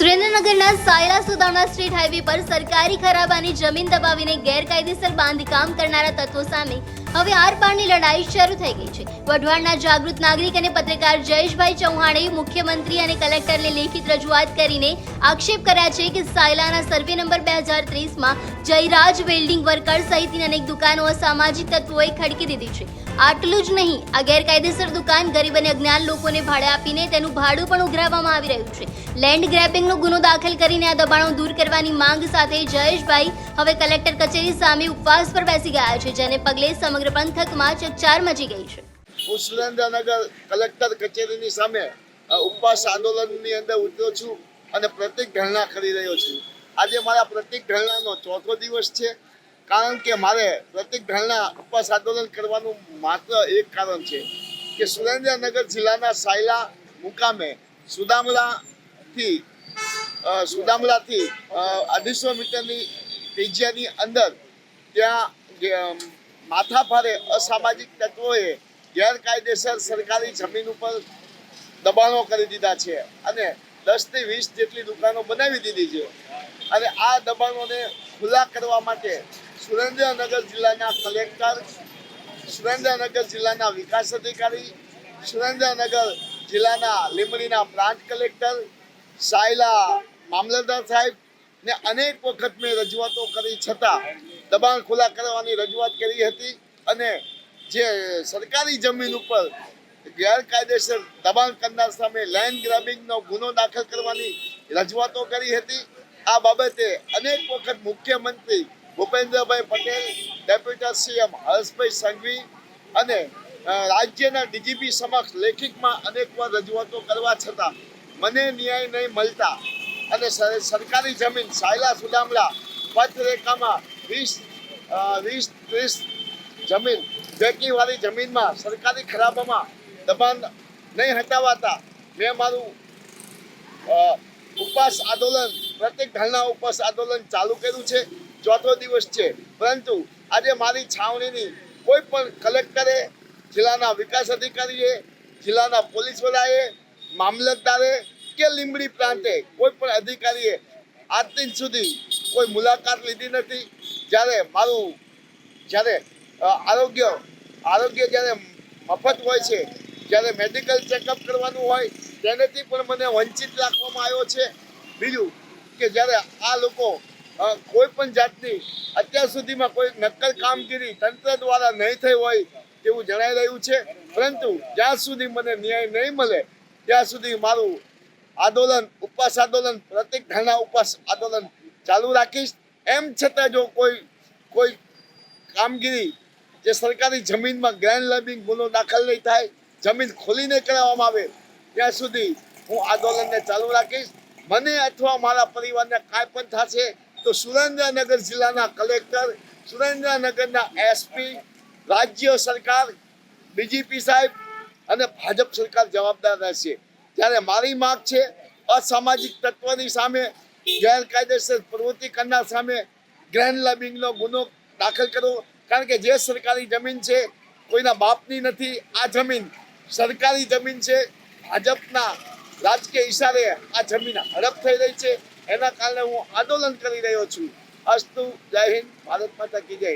સુરેન્દ્રનગરના Sayla Sudama street highway પર સરકારી ખરાબાની જમીન દબાવીને ગેરકાયદેસર બાંધકામ કરનારા તત્વો સામે હવે આરપારની લડાઈ શરૂ થઈ ગઈ છે। વઢવાણના જાગૃત નાગરિક અને પત્રકાર જયેશભાઈ ચૌહાણે મુખ્યમંત્રી અને કલેક્ટરને લેખિત રજૂઆત કરીને આક્ષેપ કર્યા છે કે સાયલાના સર્વે નંબર 2030માં જયરાજ વેલ્ડિંગ વર્કર સહિતની અનેક દુકાનો અસામાજિક તત્વોએ ખડકી દીધી છે। આટલું જ નહીં, આ ગેરકાયદેસર દુકાન ગરીબ અને અજ્ઞાન લોકોને ભાડે આપીને તેનું ભાડું પણ ઉઘરાવવામાં આવી રહ્યું છે। લેન્ડ ગ્રેબિંગનો ગુનો દાખલ કરીને આ દબાણો દૂર કરવાની માંગ સાથે જયેશભાઈ હવે કલેક્ટર કચેરી સામે ઉપવાસ પર બેસી ગયા છે, જેને પગલે સમગ્ર પંથકમાં ચકચાર મચી ગઈ છે। હું સુરેન્દ્રનગર કલેક્ટર કચેરીની સામે ઉપવાસ આંદોલનની અંદર ઉતર્યો છું અને પ્રતિક ધરણા કરી રહ્યો છું। આજે મારા પ્રતિક ધરણાનો ચોથો દિવસ છે, કારણ કે મારે પ્રતિક ધરણા ઉપવાસ આંદોલન કરવાનું માત્ર એક કારણ છે કે સુરેન્દ્રનગર જિલ્લાના સાયલા મુકામે સુદામલાથી 250 મીટરની ત્રિજ્યાની અંદર ત્યાં માથાભારે અસામાજિક તત્વોએ ગેરકાયદેસર સરકારી જમીન ઉપર દબાણો કરી દીધા છે અને 10 થી 20 જેટલી દુકાનો બનાવી દીધી છે અને આ દબાણોને ખુલ્લા કરવા માટે સુરેન્દ્રનગર જિલ્લાના કલેક્ટર, સુરેન્દ્રનગર જિલ્લાના વિકાસ અધિકારી, સુરેન્દ્રનગર જિલ્લાના લીંબડીના પ્રાંત કલેક્ટર, સાયલા મામલતદાર સાહેબ ને અનેક વખત મેં રજૂઆતો કરી છતાં દબાણ ખુલ્લા કરવાની રજૂઆત કરી હતી અને જે સરકારી જમીન ઉપર ગેરકાયદેસર દબાણ કરનાર સામે લેન્ડ ગ્રેબિંગનો ગુનો દાખલ કરવાની રજૂઆતો કરી હતી। આ બાબતે અનેક વખત મુખ્યમંત્રી ભૂપેન્દ્રભાઈ પટેલ, ડેપ્યુટી સીએમ હર્ષભાઈ સંઘવી અને રાજ્યના ડીજીપી સમક્ષ લેખિતમાં અનેકવાર રજૂઆતો કરવા છતાં મને ન્યાય નહીં મળતા અને સરકારી જમીન સાયલા સુદામલા પથરેખામાં 20-30 જમીન વેકીવાળી જમીનમાં સરકારી ખરાબામાં દબાણ નહીં હટાવાતા મેં મારું ઉપવાસ આંદોલન પ્રતિક ધરણા ઉપવાસ આંદોલન ચાલુ કર્યું છે। ચોથો દિવસ છે, પરંતુ આજે મારી છાવણીની કોઈ પણ કલેક્ટરે, જિલ્લાના વિકાસ અધિકારીએ, જિલ્લાના પોલીસ વડાએ, મામલતદારે કે લીંબડી પ્રાંતે કોઈ પણ અધિકારીએ આજ દિન સુધી કોઈ મુલાકાત લીધી નથી। જ્યારે આરોગ્ય જ્યારે મફત હોય છે, જ્યારે મેડિકલ ચેકઅપ કરવાનું હોય તેનાથી પણ મને વંચિત રાખવામાં આવ્યો છે। બીજું કે જ્યારે આ લોકો કોઈ પણ જાતની અત્યાર સુધીમાં કોઈ નક્કર કામગીરી તંત્ર દ્વારા નહીં થઈ હોય તેવું જણાઈ રહ્યું છે, પરંતુ જ્યાં સુધી મને ન્યાય નહીં મળે ત્યાં સુધી મારું આંદોલન, ઉપવાસ આંદોલન, પ્રતિક ધરણા ઉપવાસ આંદોલન ચાલુ રાખીશ। એમ છતાં જો કોઈ કામગીરી જે સરકારી જમીનમાં ગ્રેન્ડ લેબિંગ ગુનો દાખલ નહીં થાય, જમીન ખોલીને કરાવવામાં આવે ત્યાં સુધી હું આંદોલનને ચાલુ રાખીશ। મને અથવા મારા પરિવારને કાંઈ પણ થશે તો સુરેન્દ્રનગર જિલ્લાના કલેક્ટર, સુરેન્દ્રનગરના એસપી, રાજ્ય સરકાર, ડીજીપી સાહેબ અને ભાજપ સરકાર જવાબદાર રહેશે। ત્યારે મારી માંગ છે અસામાજિક તત્વની સામે, ગેરકાયદેસર પ્રવૃત્તિ કરનાર સામે ગ્રેન્ડ લેબિંગનો ગુનો દાખલ કરવો, કારણ કે જે સરકારી જમીન છે કોઈના બાપની નથી। આ જમીન સરકારી જમીન છે, ભાજપના રાજકીય ઈશારે આ જમીન હડપ થઈ રહી છે, એના કારણે હું આંદોલન કરી રહ્યો છું। અસ્તુ, જય હિન્દ, ભારત માતા કી જય।